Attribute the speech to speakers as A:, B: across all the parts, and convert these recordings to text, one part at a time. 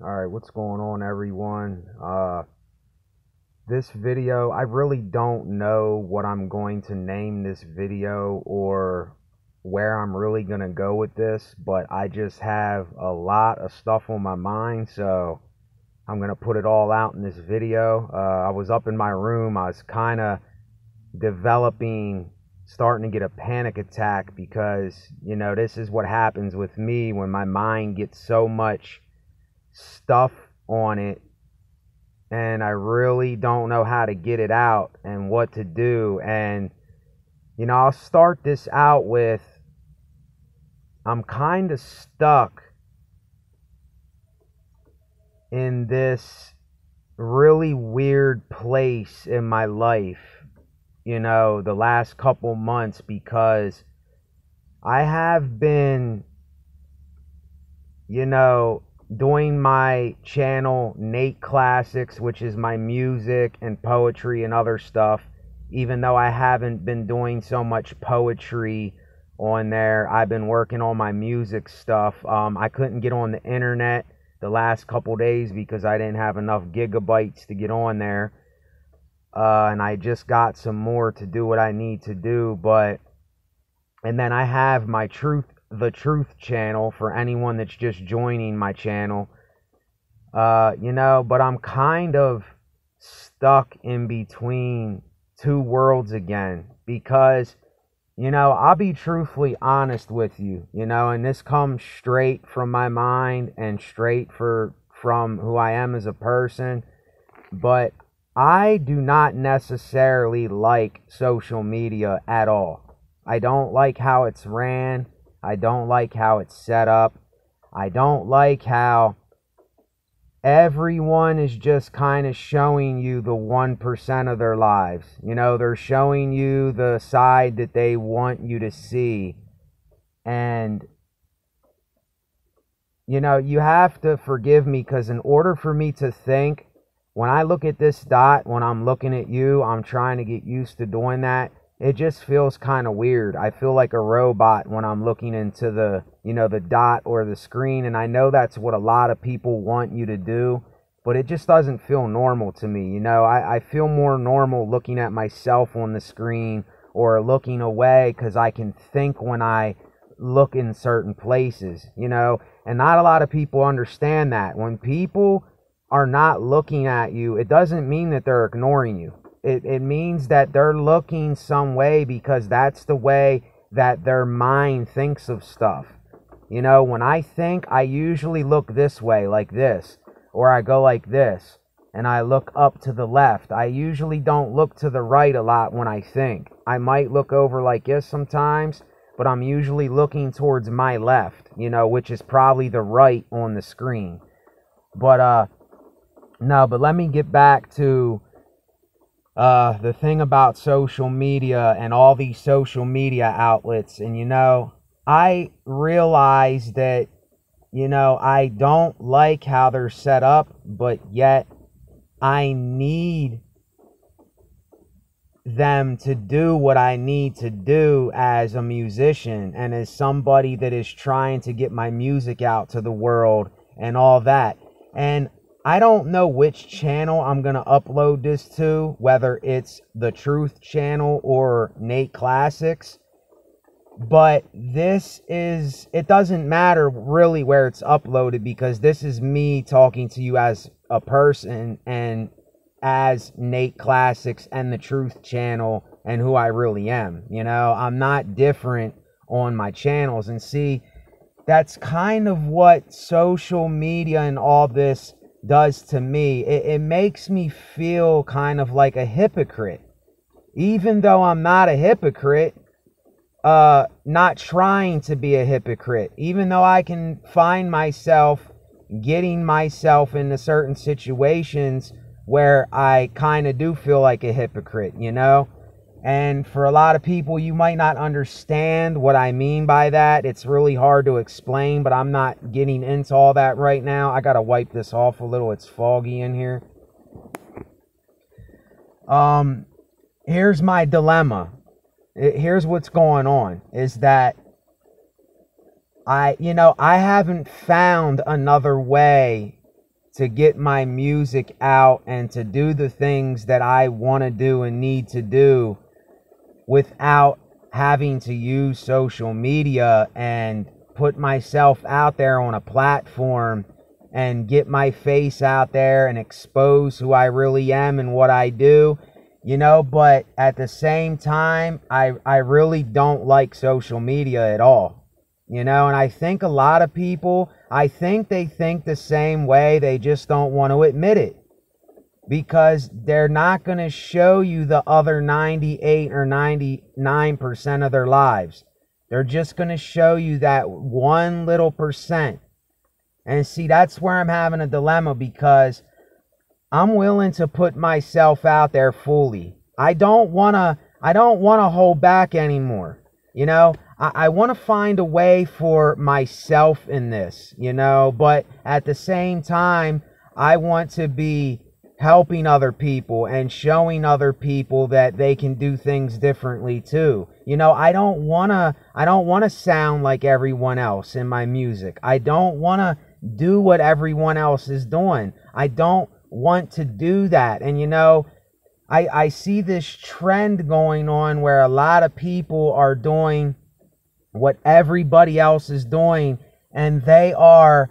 A: Alright, what's going on, everyone? This video, I really don't know what I'm going to name this video or where I'm really going to go with this, but I just have a lot of stuff on my mind, so I'm going to put it all out in this video. I was up in my room. I was kind of starting to get a panic attack because, this is what happens with me when my mind gets so much stuff on it and I really don't know how to get it out and what to do. And I'll start this out with, I'm kind of stuck in this really weird place in my life, the last couple months, because I have been, doing my channel Nate Classics, which is my music and poetry and other stuff. Even though I haven't been doing so much poetry on there, I've been working on my music stuff. I couldn't get on the internet the last couple days because I didn't have enough gigabytes to get on there, and I just got some more to do what I need to do. And then I have my the Truth channel for anyone that's just joining my channel. But I'm kind of stuck in between two worlds again because, I'll be truthfully honest with you, and this comes straight from my mind and straight from who I am as a person, but I do not necessarily like social media at all. I don't like how it's ran. I don't like how it's set up. I don't like how everyone is just kind of showing you the 1% of their lives. They're showing you the side that they want you to see. And, you have to forgive me because in order for me to think, when I look at this dot, when I'm looking at you, I'm trying to get used to doing that. It just feels kind of weird. I feel like a robot when I'm looking into the dot or the screen. And I know that's what a lot of people want you to do, but it just doesn't feel normal to me. I feel more normal looking at myself on the screen or looking away because I can think when I look in certain places, and not a lot of people understand that. When people are not looking at you, it doesn't mean that they're ignoring you. It means that they're looking some way because that's the way that their mind thinks of stuff. When I think, I usually look this way, like this, or I go like this, and I look up to the left. I usually don't look to the right a lot when I think. I might look over like this sometimes, but I'm usually looking towards my left, which is probably the right on the screen. But, no, but let me get back to the thing about social media and all these social media outlets. And I realize that I don't like how they're set up, but yet I need them to do what I need to do as a musician and as somebody that is trying to get my music out to the world and all that. And I don't know which channel I'm going to upload this to, whether it's the Truth channel or Nate Classics. But it doesn't matter really where it's uploaded because this is me talking to you as a person and as Nate Classics and the Truth channel and who I really am. I'm not different on my channels. And see, that's kind of what social media and all this does to me. It makes me feel kind of like a hypocrite, even though I'm not a hypocrite, not trying to be a hypocrite, even though I can find myself getting myself into certain situations where I kind of do feel like a hypocrite, And for a lot of people, you might not understand what I mean by that. It's really hard to explain, but I'm not getting into all that right now. I got to wipe this off a little. It's foggy in here. Here's my dilemma. Here's what's going on is that I haven't found another way to get my music out and to do the things that I want to do and need to do without having to use social media and put myself out there on a platform and get my face out there and expose who I really am and what I do, you know. But at the same time, I really don't like social media at all, you know. And I think a lot of people, I think they think the same way, they just don't want to admit it, because they're not going to show you the other 98 or 99% of their lives. They're just going to show you that one little percent. And see, that's where I'm having a dilemma, because I'm willing to put myself out there fully. I don't want to hold back anymore. You know, I want to find a way for myself in this, you know, but at the same time, I want to be helping other people and showing other people that they can do things differently too. You know, I don't want to sound like everyone else in my music. I don't want to do what everyone else is doing. I don't want to do that. And you know, I see this trend going on where a lot of people are doing what everybody else is doing, and they are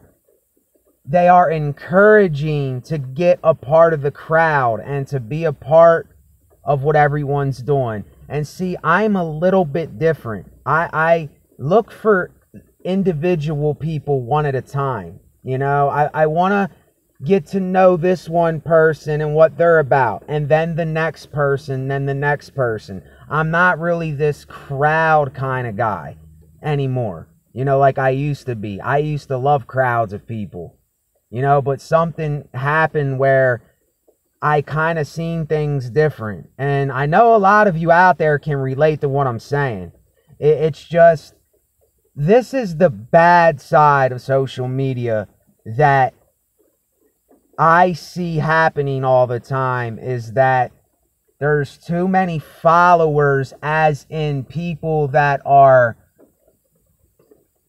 A: encouraging to get a part of the crowd and to be a part of what everyone's doing. And see, I'm a little bit different. I look for individual people one at a time. You know, I want to get to know this one person and what they're about, and then the next person, then the next person. I'm not really this crowd kind of guy anymore, you know, like I used to be. I used to love crowds of people, you know, but something happened where I kind of seen things different. And I know a lot of you out there can relate to what I'm saying. It's just, this is the bad side of social media that I see happening all the time, is that there's too many followers, as in people that are,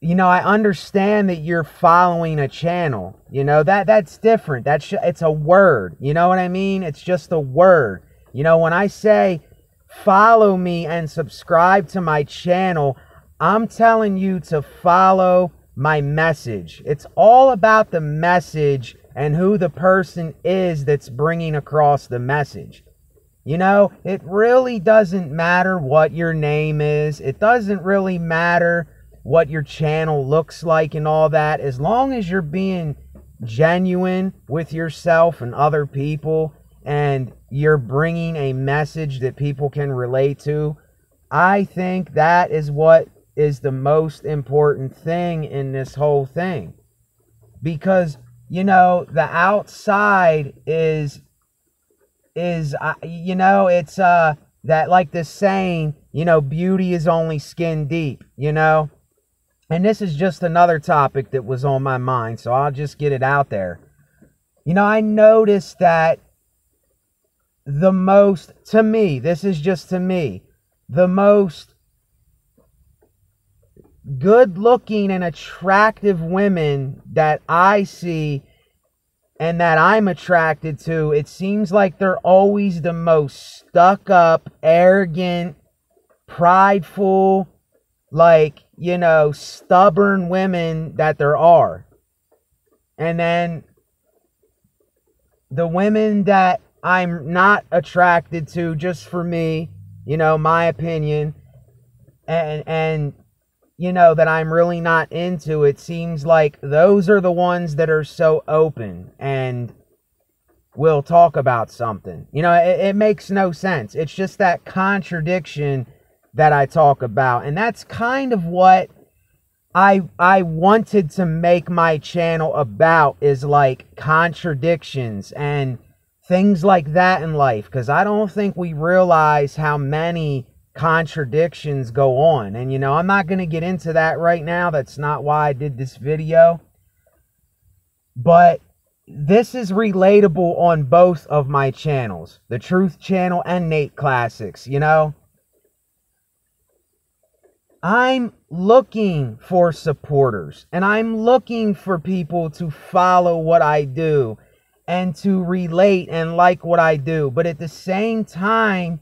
A: you know, I understand that you're following a channel, you know, that's different. It's a word, you know what I mean? It's just a word. You know, when I say follow me and subscribe to my channel, I'm telling you to follow my message. It's all about the message and who the person is that's bringing across the message. You know, it really doesn't matter what your name is. It doesn't really matter what your channel looks like and all that. As long as you're being genuine with yourself and other people, and you're bringing a message that people can relate to, I think that is what is the most important thing in this whole thing. Because, you know, the outside is you know, it's that, like this saying, you know, beauty is only skin deep, you know. And this is just another topic that was on my mind, so I'll just get it out there. You know, I noticed that the most, to me, this is just to me, the most good-looking and attractive women that I see and that I'm attracted to, it seems like they're always the most stuck-up, arrogant, prideful, like, you know, stubborn women that there are. And then the women that I'm not attracted to, just for me, you know, my opinion, and you know, that I'm really not into, it seems like those are the ones that are so open and will talk about something. You know, it makes no sense. It's just that contradiction that I talk about. And that's kind of what I wanted to make my channel about, is like contradictions and things like that in life. Because I don't think we realize how many contradictions go on. And you know, I'm not going to get into that right now. That's not why I did this video. But this is relatable on both of my channels, the Truth channel and Nate Classics. You know, I'm looking for supporters, and I'm looking for people to follow what I do and to relate and like what I do. But at the same time,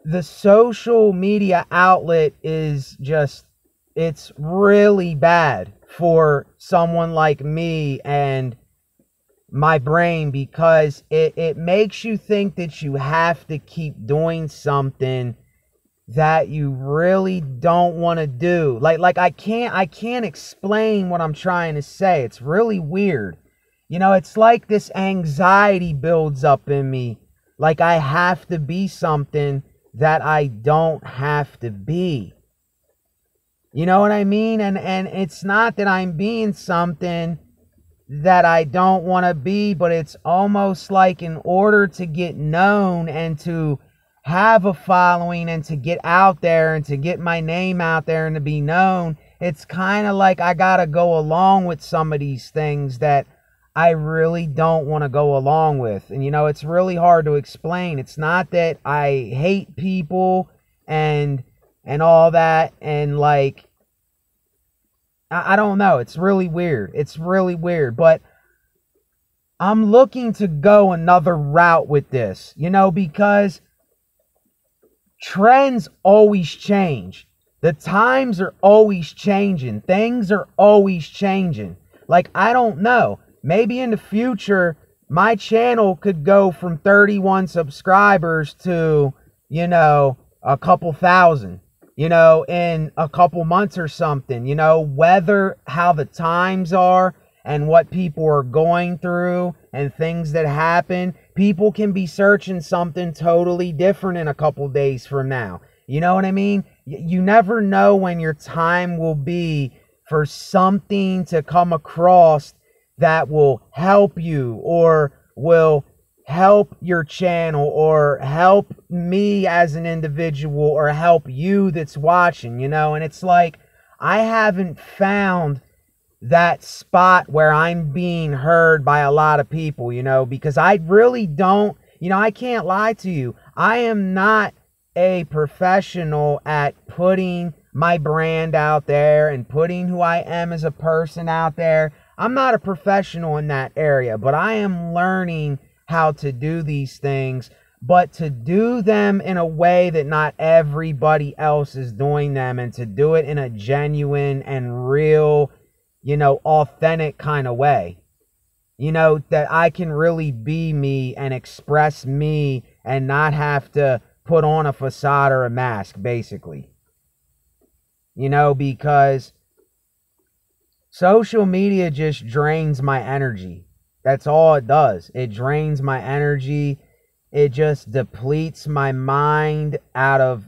A: the social media outlet is just, it's really bad for someone like me and my brain, because it makes you think that you have to keep doing something that you really don't want to do. Like I can't explain what I'm trying to say. It's really weird. You know, it's like this anxiety builds up in me, like I have to be something that I don't have to be. You know what I mean? And it's not that I'm being something that I don't want to be, but it's almost like in order to get known and to have a following and to get out there and to get my name out there and to be known, it's kind of like I gotta go along with some of these things that I really don't want to go along with. And you know, it's really hard to explain. It's not that I hate people and all that, and like, I don't know. It's really weird. It's really weird. But I'm looking to go another route with this, you know, because trends always change. The times are always changing. Things are always changing. Like, I don't know. Maybe in the future, my channel could go from 31 subscribers to, you know, a couple thousand, you know, in a couple months or something. You know, whether how the times are and what people are going through and things that happen, people can be searching something totally different in a couple days from now. You know what I mean? You never know when your time will be for something to come across that will help you or will help your channel or help me as an individual or help you that's watching, you know. And it's like, I haven't found that spot where I'm being heard by a lot of people, you know, because I really don't, you know, I can't lie to you. I am not a professional at putting my brand out there and putting who I am as a person out there. I'm not a professional in that area, but I am learning how to do these things, but to do them in a way that not everybody else is doing them, and to do it in a genuine and real, you know, authentic kind of way. You know, that I can really be me and express me and not have to put on a facade or a mask, basically. You know, because social media just drains my energy. That's all it does. It drains my energy. It just depletes my mind out of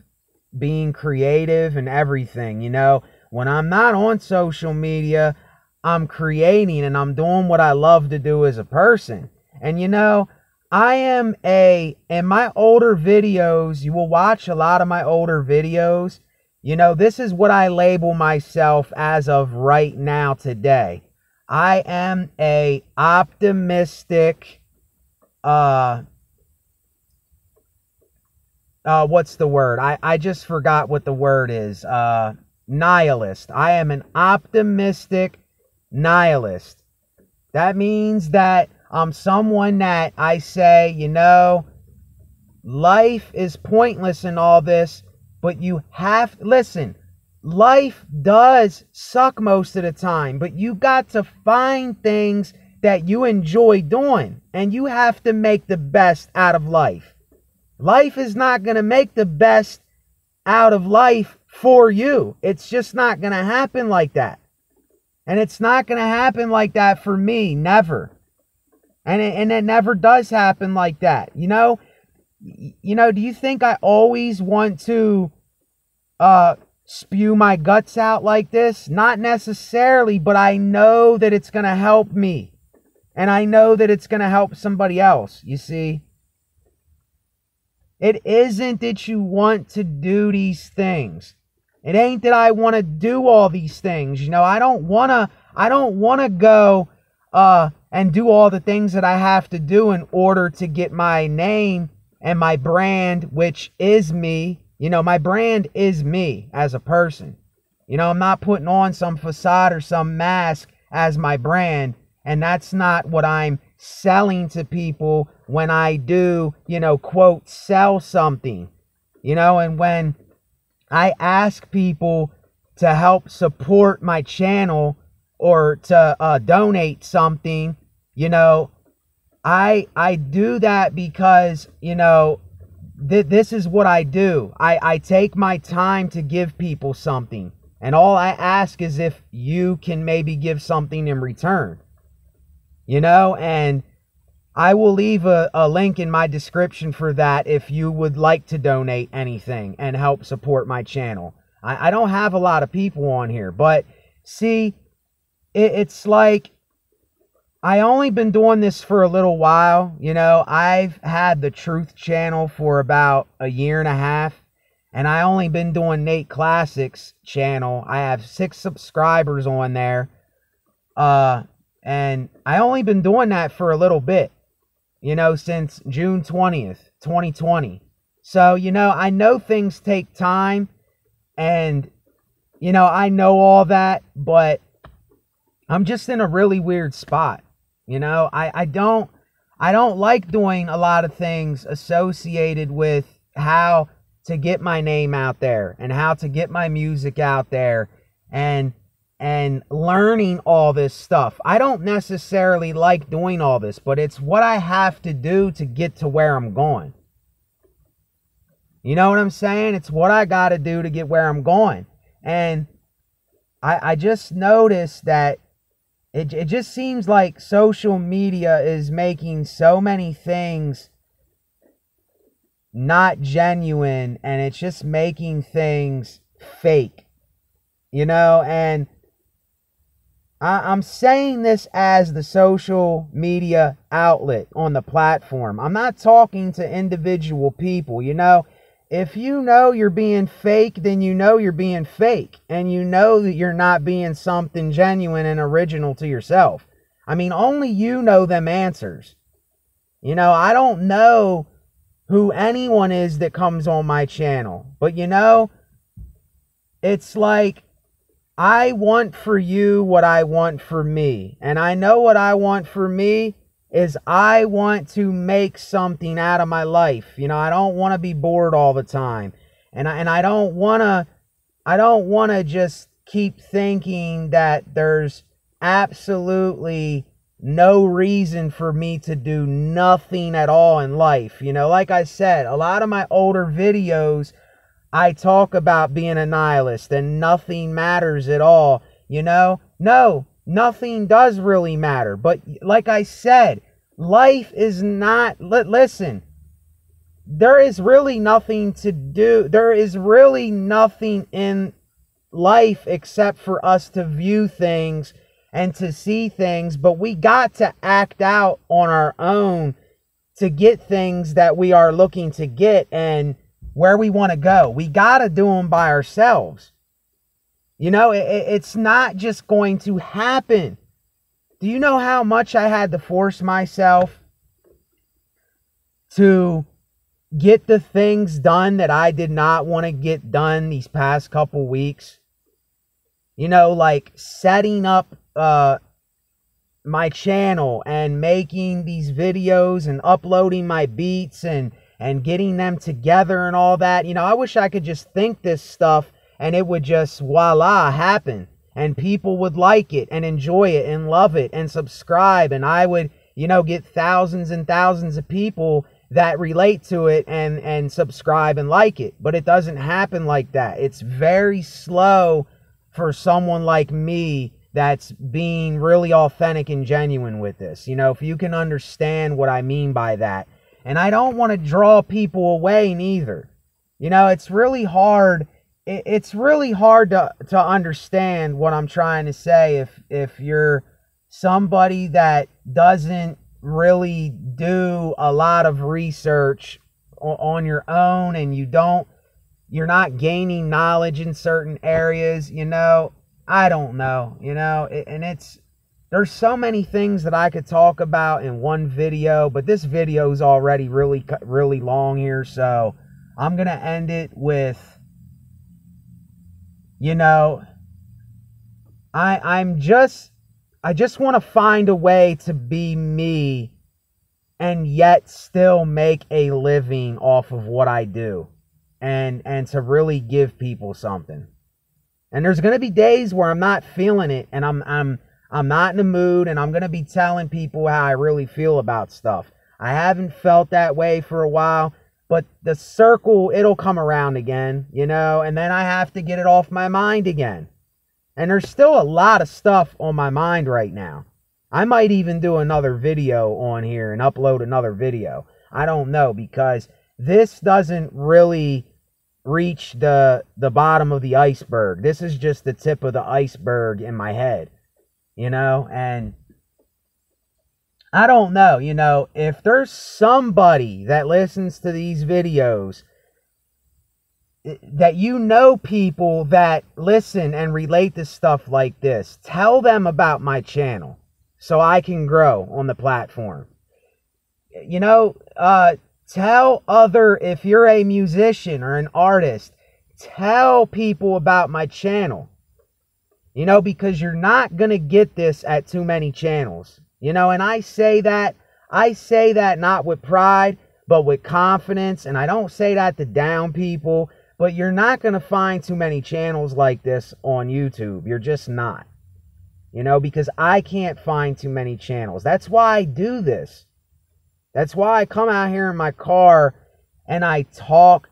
A: being creative and everything. You know, when I'm not on social media, I'm creating and I'm doing what I love to do as a person. And you know, in my older videos, you will watch a lot of my older videos. You know, this is what I label myself as of right now today. I am a optimistic, what's the word? I just forgot what the word is. Nihilist. I am an optimistic nihilist. That means that I'm someone that I say, you know, life is pointless in all this, but you have, listen, life does suck most of the time, but you got to find things that you enjoy doing, and you have to make the best out of life. Life is not going to make the best out of life for you. It's just not going to happen like that. And it's not going to happen like that for me, never. And it never does happen like that. You know, do you think I always want to spew my guts out like this? Not necessarily, but I know that it's going to help me. And I know that it's going to help somebody else, you see. It isn't that you want to do these things. It ain't that I want to do all these things. You know, I don't want to go and do all the things that I have to do in order to get my name and my brand, which is me. You know, my brand is me as a person. You know, I'm not putting on some facade or some mask as my brand, and that's not what I'm selling to people when I do, you know, quote, sell something, you know, and when I ask people to help support my channel or to donate something, you know, I do that because, you know, this is what I do. I take my time to give people something. And all I ask is if you can maybe give something in return. You know, and I will leave a link in my description for that if you would like to donate anything and help support my channel. I don't have a lot of people on here, but see, it's like I only been doing this for a little while. You know, I've had the Truth channel for about a year and a half, and I only been doing Nate Classics channel. I have 6 subscribers on there, and I only been doing that for a little bit. You know, since June 20th, 2020. So, you know, I know things take time and, you know, I know all that, but I'm just in a really weird spot. You know, I don't like doing a lot of things associated with how to get my name out there and how to get my music out there and learning all this stuff. I don't necessarily like doing all this, but it's what I have to do to get to where I'm going. You know what I'm saying? It's what I got to do to get where I'm going. And I just noticed that it just seems like social media is making so many things not genuine, and it's just making things fake. You know, and I'm saying this as the social media outlet on the platform. I'm not talking to individual people. You know, if you know you're being fake, then you know you're being fake. And you know that you're not being something genuine and original to yourself. I mean, only you know them answers. You know, I don't know who anyone is that comes on my channel. But, you know, it's like, I want for you what I want for me. And I know what I want for me is I want to make something out of my life. You know, I don't want to be bored all the time. And I don't want to just keep thinking that there's absolutely no reason for me to do nothing at all in life. You know, like I said, a lot of my older videos, I talk about being a nihilist and nothing matters at all. You know, no, nothing does really matter. But like I said, life is not, listen, there is really nothing to do. There is really nothing in life except for us to view things and to see things. But we got to act out on our own to get things that we are looking to get and where we want to go. We got to do them by ourselves. You know, it's not just going to happen. Do you know how much I had to force myself to get the things done that I did not want to get done these past couple weeks? You know, like setting up my channel and making these videos and uploading my beats and getting them together and all that. You know, I wish I could just think this stuff and it would just voila happen and people would like it and enjoy it and love it and subscribe, and I would, you know, get thousands and thousands of people that relate to it and subscribe and like it. But it doesn't happen like that. It's very slow for someone like me that's being really authentic and genuine with this. You know, if you can understand what I mean by that. And I don't want to draw people away neither. You know, it's really hard. It's really hard to understand what I'm trying to say if you're somebody that doesn't really do a lot of research on your own, and you're not gaining knowledge in certain areas. You know, I don't know, you know, and there's so many things that I could talk about in one video, but this video is already really long here, so I'm going to end it with, you know, I just want to find a way to be me and yet still make a living off of what I do, and to really give people something. And there's going to be days where I'm not feeling it, and I'm not in the mood, and I'm going to be telling people how I really feel about stuff. I haven't felt that way for a while, but the circle, it'll come around again, you know, and then I have to get it off my mind again. And there's still a lot of stuff on my mind right now. I might even do another video on here and upload another video. I don't know, because this doesn't really reach the bottom of the iceberg. This is just the tip of the iceberg in my head, you know. And I don't know, you know, if there's somebody that listens to these videos, that you know people that listen and relate to stuff like this, tell them about my channel so I can grow on the platform. You know, tell if you're a musician or an artist, tell people about my channel. You know, because you're not going to get this at too many channels. You know, and I say that not with pride, but with confidence. And I don't say that to down people, but you're not going to find too many channels like this on YouTube. You're just not. You know, because I can't find too many channels. That's why I do this. That's why I come out here in my car and I talk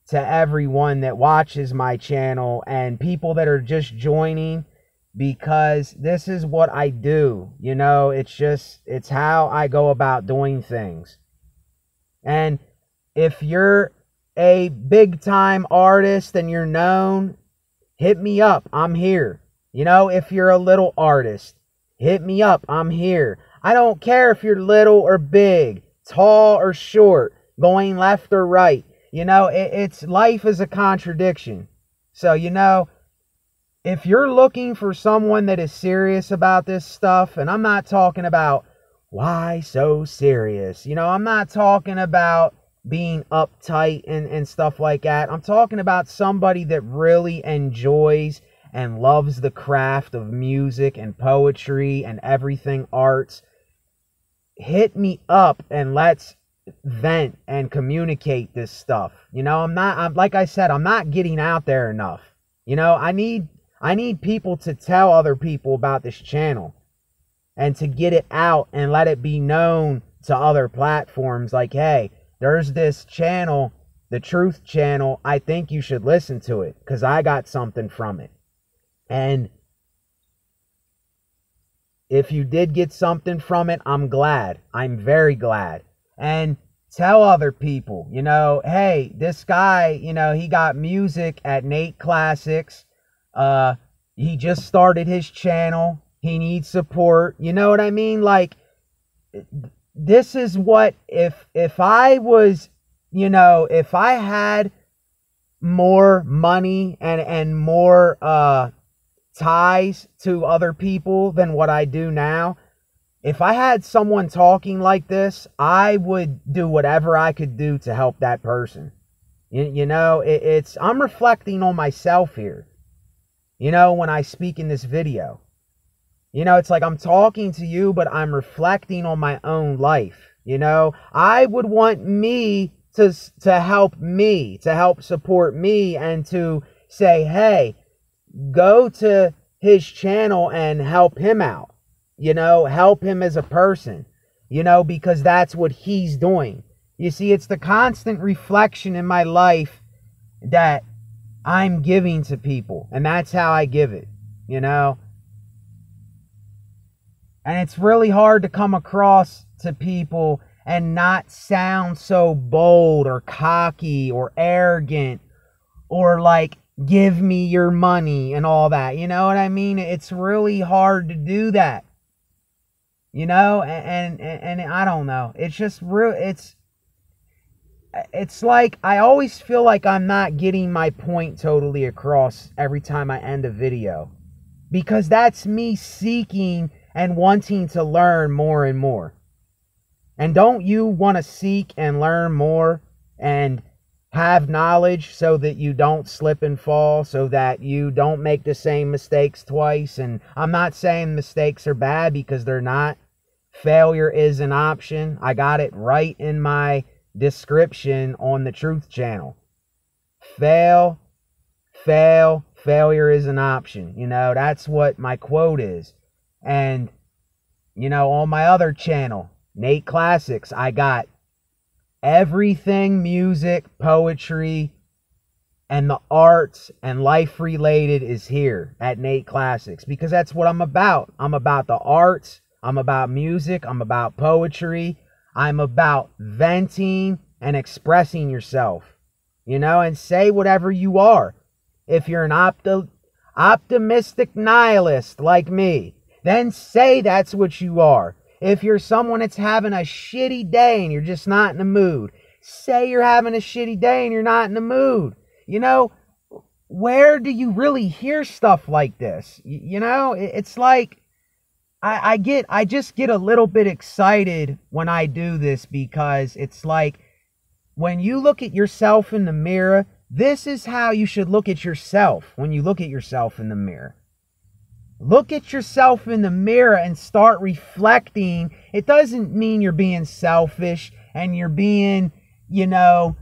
A: to everyone that watches my channel and people that are just joining, because this is what I do. You know, it's how I go about doing things. And if you're a big time artist and you're known, hit me up. I'm here. You know, if you're a little artist, hit me up. I'm here. I don't care if you're little or big, tall or short, going left or right. You know, it's life is a contradiction. So, you know, if you're looking for someone that is serious about this stuff, and I'm not talking about why so serious, you know, I'm not talking about being uptight and stuff like that. I'm talking about somebody that really enjoys and loves the craft of music and poetry and everything arts. Hit me up and let's vent and communicate this stuff. You know, I'm like I said, I'm not getting out there enough. You know, I need people to tell other people about this channel and to get it out and let it be known to other platforms. Like, hey, there's this channel, the Truth Channel. I think you should listen to it because I got something from it. And if you did get something from it, I'm glad. I'm very glad. And tell other people, you know, hey, this guy, you know, he got music at Nate Classics. He just started his channel. He needs support. You know what I mean? Like, this is what, if I was, you know, if I had more money and more, ties to other people than what I do now, if I had someone talking like this, I would do whatever I could do to help that person. You know, I'm reflecting on myself here, you know, when I speak in this video. You know, it's like I'm talking to you, but I'm reflecting on my own life. You know, I would want me to help support me, and to say, hey, go to his channel and help him out. You know, help him as a person, you know, because that's what he's doing. You see, it's the constant reflection in my life that I'm giving to people, and that's how I give it, you know. And it's really hard to come across to people and not sound so bold or cocky or arrogant or like, give me your money and all that. You know what I mean? It's really hard to do that. You know, and I don't know. It's just real. It's like I always feel like I'm not getting my point totally across every time I end a video, because that's me seeking and wanting to learn more and more. And don't you want to seek and learn more and have knowledge so that you don't slip and fall, so that you don't make the same mistakes twice. And I'm not saying mistakes are bad, because they're not. Failure is an option. I got it right in my description on the Truth channel. Failure is an option. You know, that's what my quote is. And, you know, on my other channel, Nate Classics, I got everything music, poetry, and the arts and life related is here at Nate Classics, because that's what I'm about. I'm about the arts, I'm about music, I'm about poetry, I'm about venting and expressing yourself, you know, and say whatever you are. If you're an optimistic nihilist like me, then say that's what you are. If you're someone that's having a shitty day and you're just not in the mood, say you're having a shitty day and you're not in the mood. You know, where do you really hear stuff like this? You know, it's like, I just get a little bit excited when I do this, because it's like, when you look at yourself in the mirror, this is how you should look at yourself when you look at yourself in the mirror. Look at yourself in the mirror and start reflecting. It doesn't mean you're being selfish and you're being, you know,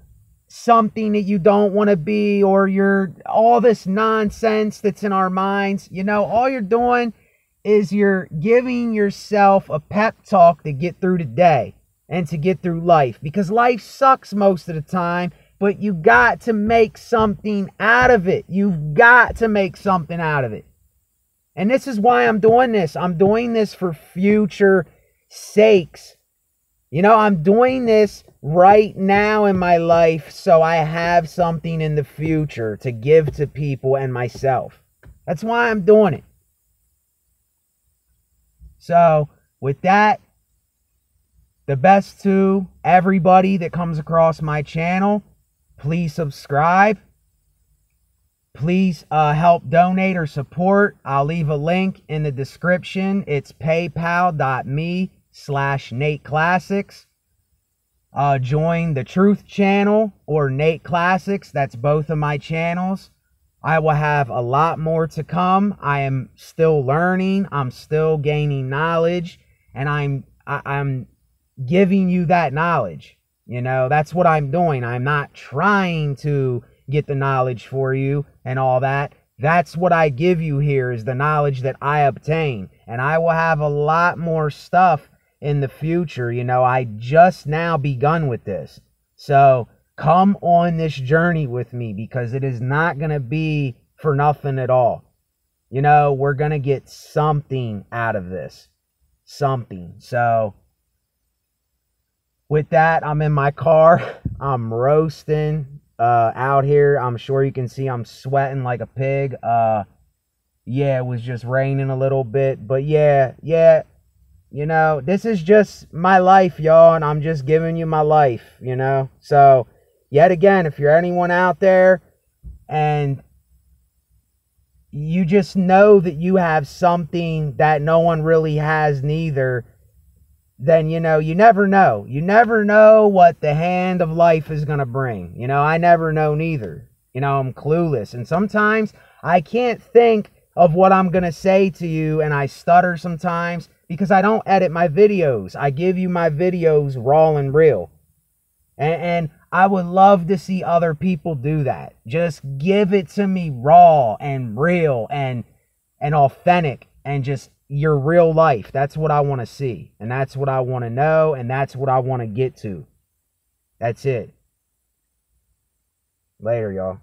A: something that you don't want to be, or you're all this nonsense that's in our minds. You know, all you're doing is you're giving yourself a pep talk to get through the day and to get through life, because life sucks most of the time, but you got to make something out of it. You've got to make something out of it. And this is why I'm doing this. I'm doing this for future sakes. You know, I'm doing this right now in my life so I have something in the future to give to people and myself. That's why I'm doing it. So, with that, the best to everybody that comes across my channel, please subscribe. Please help donate or support. I'll leave a link in the description. It's paypal.me/Nate Classics. Join the Truth channel or Nate Classics. That's both of my channels. I will have a lot more to come. I am still learning. I'm still gaining knowledge, and I'm giving you that knowledge. You know, that's what I'm doing. I'm not trying to get the knowledge for you and all that. That's what I give you here, is the knowledge that I obtain. And I will have a lot more stuff in the future. You know, I just now begun with this. So come on this journey with me, because it is not going to be for nothing at all. You know, we're going to get something out of this. Something. So with that, I'm in my car. I'm roasting out here. I'm sure you can see I'm sweating like a pig. Yeah, it was just raining a little bit, but yeah, you know, this is just my life, y'all, and I'm just giving you my life, you know. So yet again, if you're anyone out there and you just know that you have something that no one really has neither, then, you know, you never know. You never know what the hand of life is going to bring. You know, I never know neither. You know, I'm clueless. And sometimes I can't think of what I'm going to say to you, and I stutter sometimes because I don't edit my videos. I give you my videos raw and real. And I would love to see other people do that. Just give it to me raw and real and authentic, and just your real life. That's what I want to see, and that's what I want to know, and that's what I want to get to. That's it. Later, y'all.